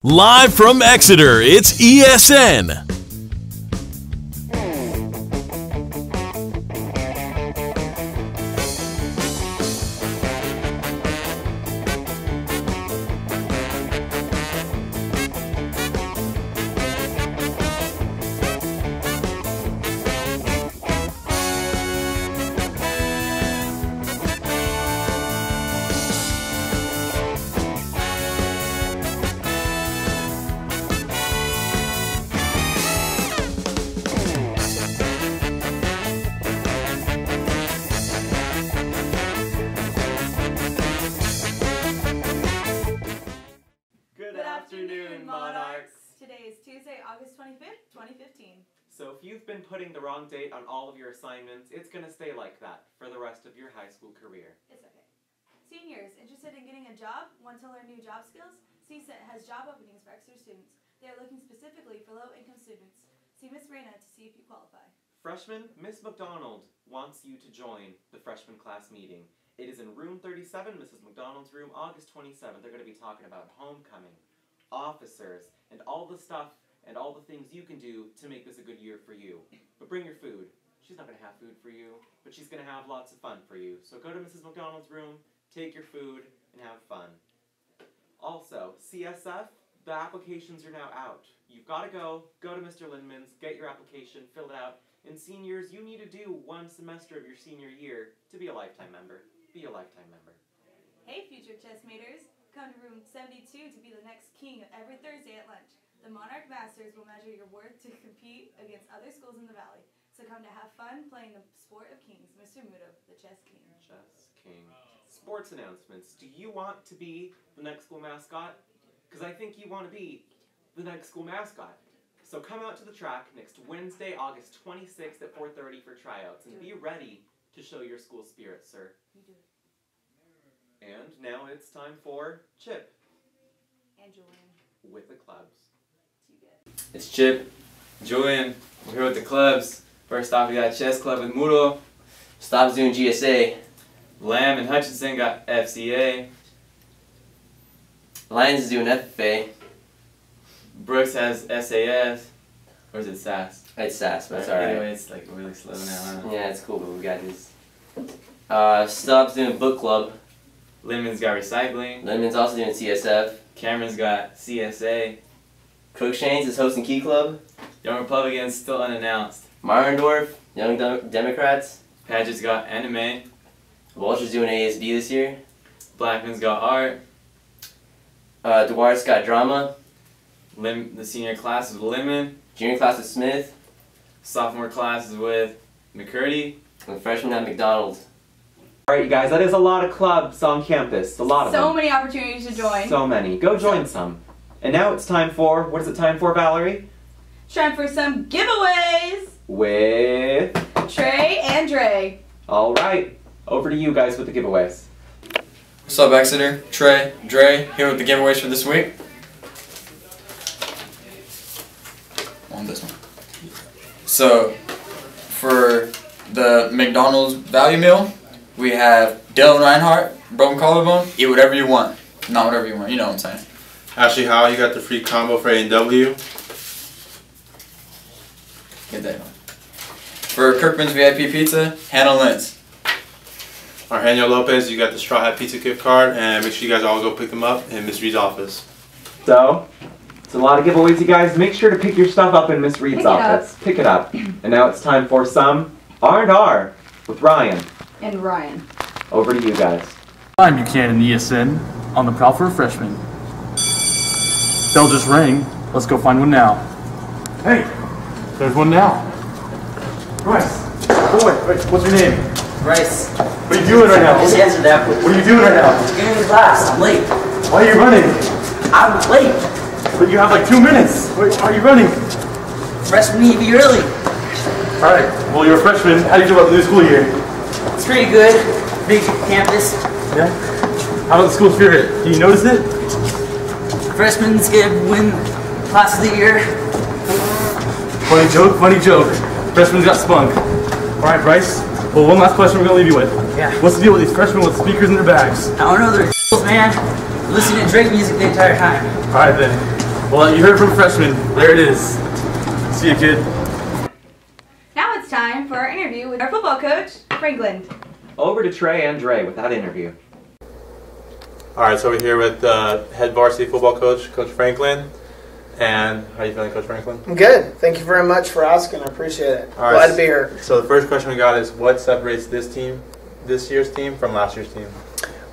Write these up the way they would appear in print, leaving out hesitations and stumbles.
Live from Exeter, it's ESN. Monarchs. Today is Tuesday, August 25th, 2015. So if you've been putting the wrong date on all of your assignments, it's going to stay like that for the rest of your high school career. It's okay. Seniors, interested in getting a job? Want to learn new job skills? CSET has job openings for Exeter students. They are looking specifically for low-income students. See Miss Reyna to see if you qualify. Freshmen, Miss McDonald wants you to join the freshman class meeting. It is in room 37, Mrs. McDonald's room, August 27th. They're going to be talking about homecoming, officers, and all the stuff and all the things you can do to make this a good year for you. But bring your food. She's not going to have food for you, but she's going to have lots of fun for you. So go to Mrs. McDonald's room, take your food, and have fun. Also, CSF, the applications are now out. You've got to go to Mr. Lindman's, get your application, fill it out. And seniors, you need to do one semester of your senior year to be a lifetime member. Be a lifetime member. Hey, future chessmaters. Come to room 72 to be the next king every Thursday at lunch. The Monarch Masters will measure your worth to compete against other schools in the Valley. So come to have fun playing the sport of kings. Mr. Muto, the chess king. Chess king. Sports announcements. Do you want to be the next school mascot? Because I think you want to be the next school mascot. So come out to the track next Wednesday, August 26th at 4:30 for tryouts. And be ready to show your school spirit, sir. You do it. And now it's time for Chip. And Julian. With the clubs. You get. It's Chip, Julian, we're here with the clubs. First off, we got Chess Club with Moodle. Stop's doing GSA. Lamb and Hutchinson got FCA. Lions is doing FFA. Brooks has SAS. Or is it SAS? It's SAS, but it's alright. Anyway, it's like really slow now, huh? Yeah, it's cool, but we got this. Stop's doing book club. Linman's got recycling. Linman's also doing CSF. Cameron's got CSA. Crookshanks is hosting Key Club. Young Republicans still unannounced. Marendorf, Young Democrats. Padgett's got anime. Walter's doing ASB this year. Blackman's got art. Duarte's got drama. The senior class is with Limon. Junior class is Smith. Sophomore class is with McCurdy. And freshman at McDonald. Alright, you guys, that is a lot of clubs on campus. A lot of them. So many opportunities to join. So many. Go join some. And now it's time for, what is it time for, Valerie? It's time for some giveaways. With Trey and Dre. Alright, over to you guys with the giveaways. What's up, Exeter? Trey, Dre, here with the giveaways for this week. On this one. So, for the McDonald's value meal, we have Dylan Reinhardt, broken collarbone. Eat whatever you want. Not whatever you want, you know what I'm saying. Ashley Howe, you got the free combo for A&W. Get that one. For Kirkman's VIP Pizza, Hannah Lentz. Argenio Lopez, you got the Straw Hat Pizza gift card, and make sure you guys all go pick them up in Miss Reed's office. So, it's a lot of giveaways, you guys. Make sure to pick your stuff up in Miss Reed's office. Pick it up. And now it's time for some R&R with Ryan. And Ryan. Over to you guys. I'm Buchanan ESN on the prowl for a freshman. Bell just rang. Let's go find one now. Hey, there's one now. Bryce, boy, what's your name? Bryce. What are you doing right now? Just answer that, please. What are you doing right now? Getting in class. I'm late. Why are you running? I'm late. But you have like 2 minutes. Why are you running? Freshman need to be early. Alright, well you're a freshman. How do you feel about the new school year? It's pretty good. Big campus. Yeah? How about the school spirit? Do you notice it? Freshman's gonna win class of the year. Funny joke, funny joke. Freshman's got spunk. Alright, Bryce. Well, one last question we're gonna leave you with. Yeah. What's the deal with these freshmen with speakers in their bags? I don't know, they're man. Listening to Drake music the entire time. Alright then. Well, you heard from freshman. There it is. See you, kid. Now it's time for our interview with our football coach, Franklin. Over to Trey and Dre with that interview. Alright, so we're here with head varsity football coach, Coach Franklin. And how are you feeling, Coach Franklin? I'm good. Thank you very much for asking. I appreciate it. All right. Glad to be here. So the first question we got is, what separates this year's team, from last year's team?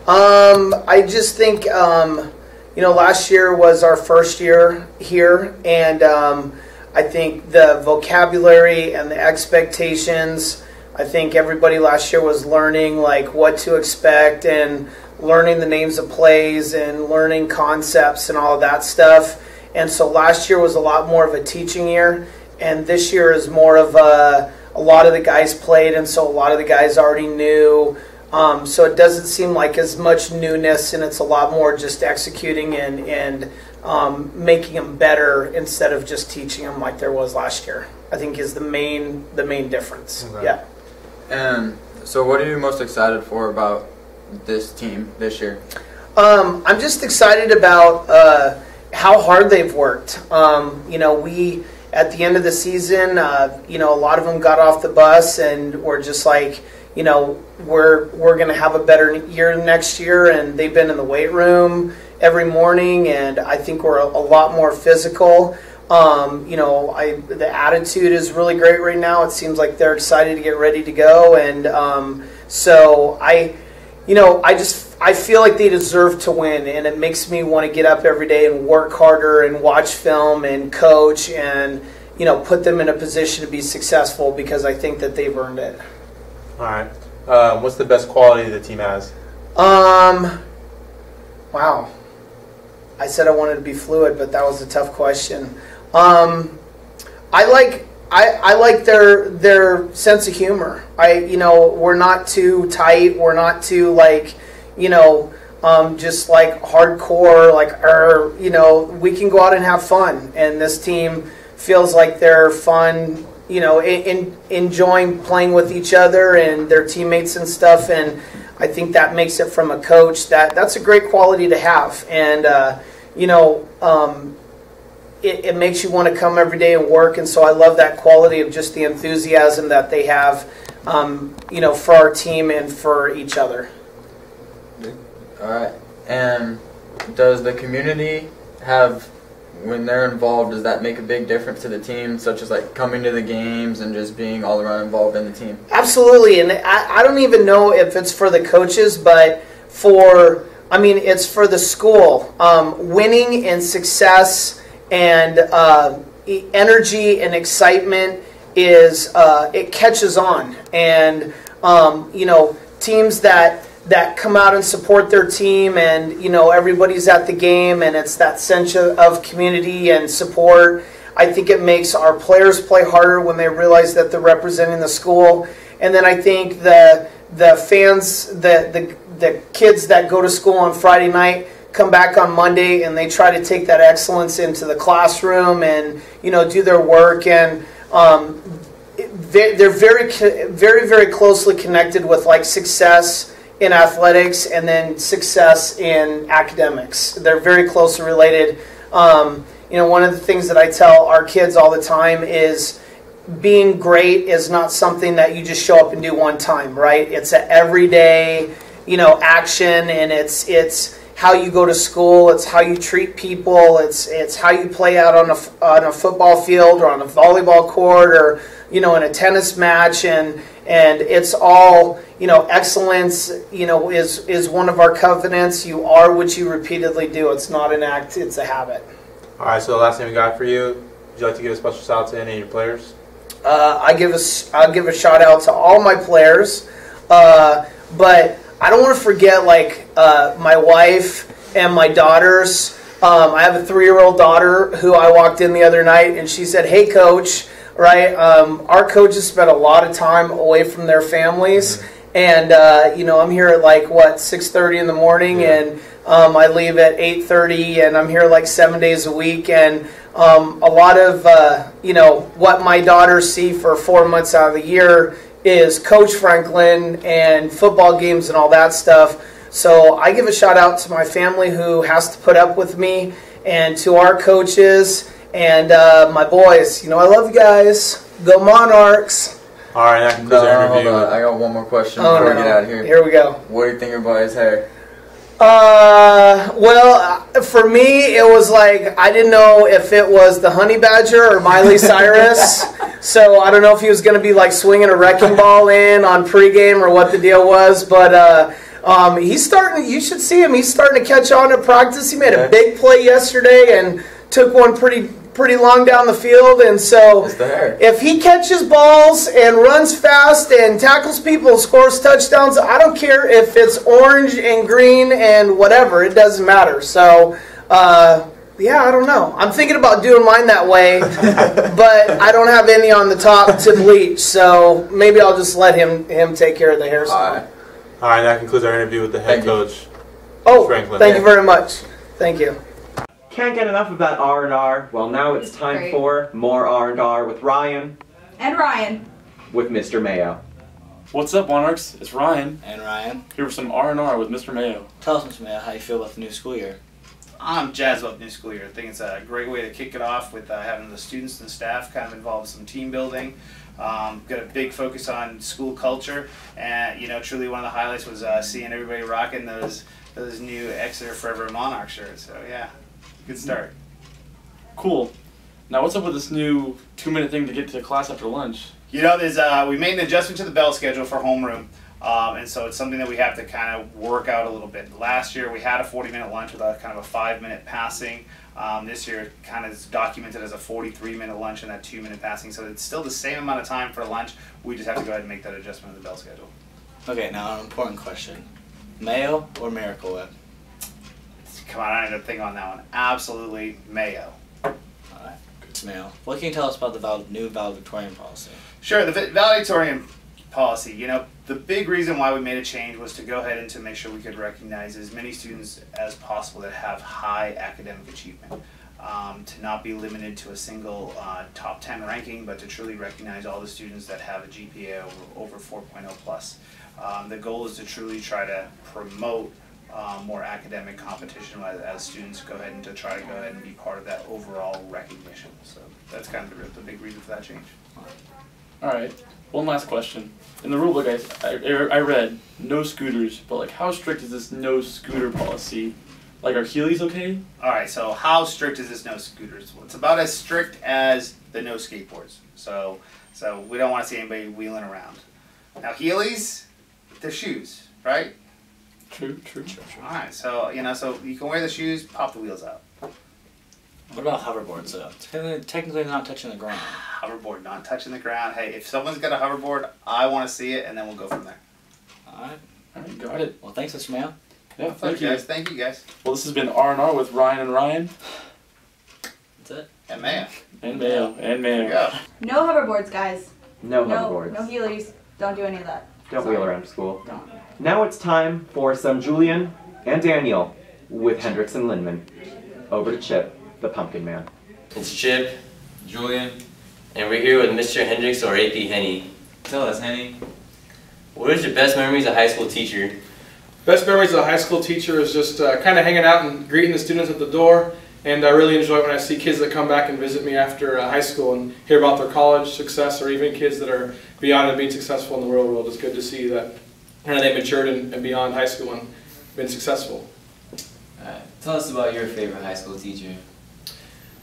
I just think, last year was our first year here, and I think the vocabulary and the expectations, I think everybody last year was learning like what to expect and learning the names of plays and learning concepts and all of that stuff. And so last year was a lot more of a teaching year, and this year is more of a lot of the guys played, and so a lot of the guys already knew. So it doesn't seem like as much newness, and it's a lot more just executing and making them better instead of just teaching them like there was last year. I think is the main difference. Okay. Yeah. And so what are you most excited for about this team this year? I'm just excited about how hard they've worked. We at the end of the season, a lot of them got off the bus and were just like, we're going to have a better year next year, and they've been in the weight room every morning, and I think we're a lot more physical. The attitude is really great right now. It seems like they're excited to get ready to go, and so I feel like they deserve to win, and it makes me want to get up every day and work harder and watch film and coach and, put them in a position to be successful because I think that they've earned it. All right. What's the best quality the team has? Wow. I said I wanted to be fluid, but that was a tough question. I like their sense of humor. We're not too tight. We're not too just like hardcore. We can go out and have fun. And this team feels like they're fun. Enjoying playing with each other and their teammates and stuff. And I think that makes it from a coach that's a great quality to have. And it makes you want to come every day and work, and so I love that quality of just the enthusiasm that they have, for our team and for each other. All right. And does the community have, when they're involved, does that make a big difference to the team, such as like coming to the games and just being all around involved in the team? Absolutely, and I don't even know if it's for the coaches, but it's for the school. Winning and success and energy and excitement is it catches on, and teams that come out and support their team, and everybody's at the game, and it's that sense of community and support. I think it makes our players play harder when they realize that they're representing the school, and then I think the fans, the kids that go to school on Friday night come back on Monday and they try to take that excellence into the classroom and do their work, and they're very, very, very closely connected with like success in athletics and then success in academics. They're very closely related. One of the things that I tell our kids all the time is being great is not something that you just show up and do one time, right? It's an everyday, action, and it's how you go to school, it's how you treat people, it's how you play out on a football field or on a volleyball court or in a tennis match, and it's all excellence. Is one of our covenants. You are what you repeatedly do. It's not an act; it's a habit. All right. So the last thing we got for you, would you like to give a special shout out to any of your players? I'll give a shout out to all my players, but I don't want to forget my wife and my daughters. I have a 3-year-old daughter who I walked in the other night, and she said, "Hey, Coach." Right? Our coaches spend a lot of time away from their families, and I'm here at 6:30 in the morning, and I leave at 8:30, and I'm here 7 days a week, and a lot of what my daughters see for 4 months out of the year is Coach Franklin and football games and all that stuff. So I give a shout out to my family who has to put up with me and to our coaches and my boys. You know, I love you guys. Go Monarchs. All right, that concludes our interview. Hold on. I got one more question before we get out of here. Here we go. What do you think about his hair? Well, for me, it was like, I didn't know if it was the Honey Badger or Miley Cyrus. So I don't know if he was going to be like swinging a wrecking ball in on pregame or what the deal was. But he's starting, you should see him. He's starting to catch on at practice. He made a big play yesterday and took one pretty long down the field, and so if he catches balls and runs fast and tackles people and scores touchdowns, I don't care if it's orange and green and whatever, it doesn't matter. So yeah, I don't know, I'm thinking about doing mine that way, but I don't have any on the top to bleach, so maybe I'll just let him take care of the hairstyle. All right, that concludes our interview with the head coach. Oh, Franklin. thank you very much. Thank you. Can't get enough of that R&R. Well, now it's time for more R&R with Ryan. And Ryan. With Mr. Mayo. What's up, Monarchs? It's Ryan. And Ryan. Here with some R&R with Mr. Mayo. Tell us, Mr. Mayo, how you feel about the new school year. I'm jazzed about the new school year. I think it's a great way to kick it off with having the students and the staff kind of involved in some team building. Got a big focus on school culture, and truly one of the highlights was seeing everybody rocking those new Exeter Forever Monarch shirts. So yeah. Good start. Cool. Now what's up with this new 2-minute thing to get to class after lunch? There's we made an adjustment to the bell schedule for homeroom, and so it's something that we have to kind of work out a little bit. Last year we had a 40-minute lunch with a kind of a 5-minute passing. This year it kind of is documented as a 43-minute lunch and that 2-minute passing, so it's still the same amount of time for lunch. We just have to go ahead and make that adjustment to the bell schedule. Okay, now an important question. Mayo or Miracle Whip? Come on, I need to think on that one. Absolutely Mayo. Alright, good Mayo. What can you tell us about the new valedictorian policy? Sure, the valedictorian policy, the big reason why we made a change was to go ahead and to make sure we could recognize as many students as possible that have high academic achievement. To not be limited to a single top 10 ranking, but to truly recognize all the students that have a GPA over 4.0 plus. The goal is to truly try to promote more academic competition as students go ahead and to try to go ahead and be part of that overall recognition. So that's kind of the big reason for that change. Alright, one last question. In the rule book I read no scooters, but like how strict is this no scooter policy? Like are Heelys okay? Alright, so how strict is this no scooters? Well, it's about as strict as the no skateboards. So we don't want to see anybody wheeling around. Now Heelys, they're shoes, right? True. Alright, so so you can wear the shoes, pop the wheels out. What about hoverboards though? Technically not touching the ground. Hoverboard not touching the ground. Hey, if someone's got a hoverboard, I want to see it, and then we'll go from there. Alright, got it. Well, thanks, Mr. Mayo. Yeah, thank you guys. Thank you guys. Well, this has been R&R with Ryan and Ryan. That's it. And Mayo. And Mayo. There you go. No hoverboards, guys. No hoverboards. No Heelys. Don't do any of that. Don't wheel around school. Don't. Now it's time for some Julian and Daniel with Hendrix and Lindman. Over to Chip, the Pumpkin Man. It's Chip, Julian, and we're here with Mr. Hendrix or AP Henny. Tell us, Henny, what is your best memories of high school teacher? Best memories of a high school teacher is just kind of hanging out and greeting the students at the door, and I really enjoy it when I see kids that come back and visit me after high school and hear about their college success, or even kids that are beyond and being successful in the real world. It's good to see that they matured and beyond high school and been successful. Tell us about your favorite high school teacher.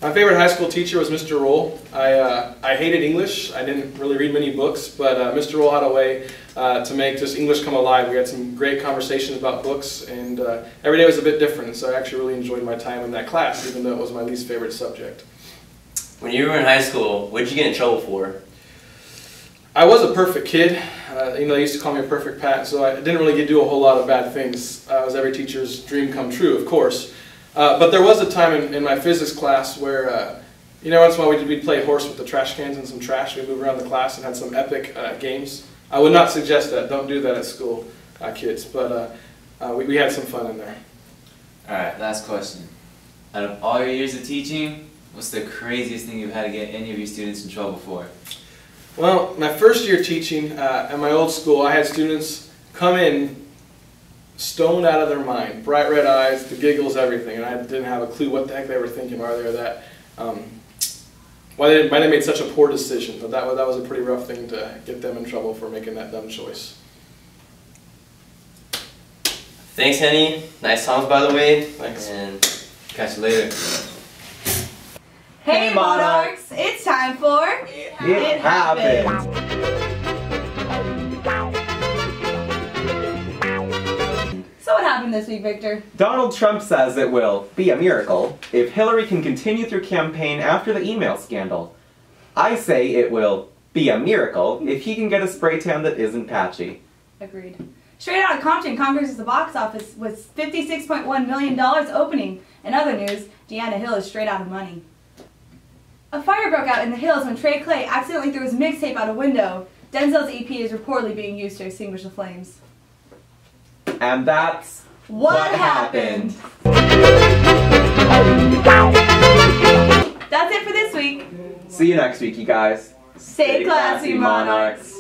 My favorite high school teacher was Mr. Roll. I hated English. I didn't really read many books, but Mr. Roll had a way to make just English come alive. We had some great conversations about books, and every day was a bit different, so I actually really enjoyed my time in that class, even though it was my least favorite subject. When you were in high school, what did you get in trouble for? I was a perfect kid. They used to call me a perfect Pat, so I didn't really get to do a whole lot of bad things. It was every teacher's dream come true, of course. But there was a time in my physics class where, once in a while we'd play horse with the trash cans and some trash. We'd move around the class and had some epic games. I would not suggest that. Don't do that at school, kids. But we had some fun in there. Alright, last question. Out of all your years of teaching, what's the craziest thing you've had to get any of your students in trouble for? Well, my first year teaching at my old school, I had students come in stoned out of their mind. Bright red eyes, the giggles, everything. And I didn't have a clue what the heck they were thinking, why they were that. Why they made such a poor decision. But that was a pretty rough thing to get them in trouble for making that dumb choice. Thanks, Henny. Nice songs, by the way. Thanks. And catch you later. Hey, Monarchs! It's time for It Happened! So what happened this week, Victor? Donald Trump says it will be a miracle if Hillary can continue through campaign after the email scandal. I say it will be a miracle if he can get a spray tan that isn't patchy. Agreed. Straight out of Compton, Congress is the box office with $56.1 million opening. In other news, Deanna Hill is straight out of money. A fire broke out in the hills when Trey Clay accidentally threw his mixtape out a window. Denzel's EP is reportedly being used to extinguish the flames. And that's What happened? That's it for this week. See you next week, you guys. Stay classy, Monarchs.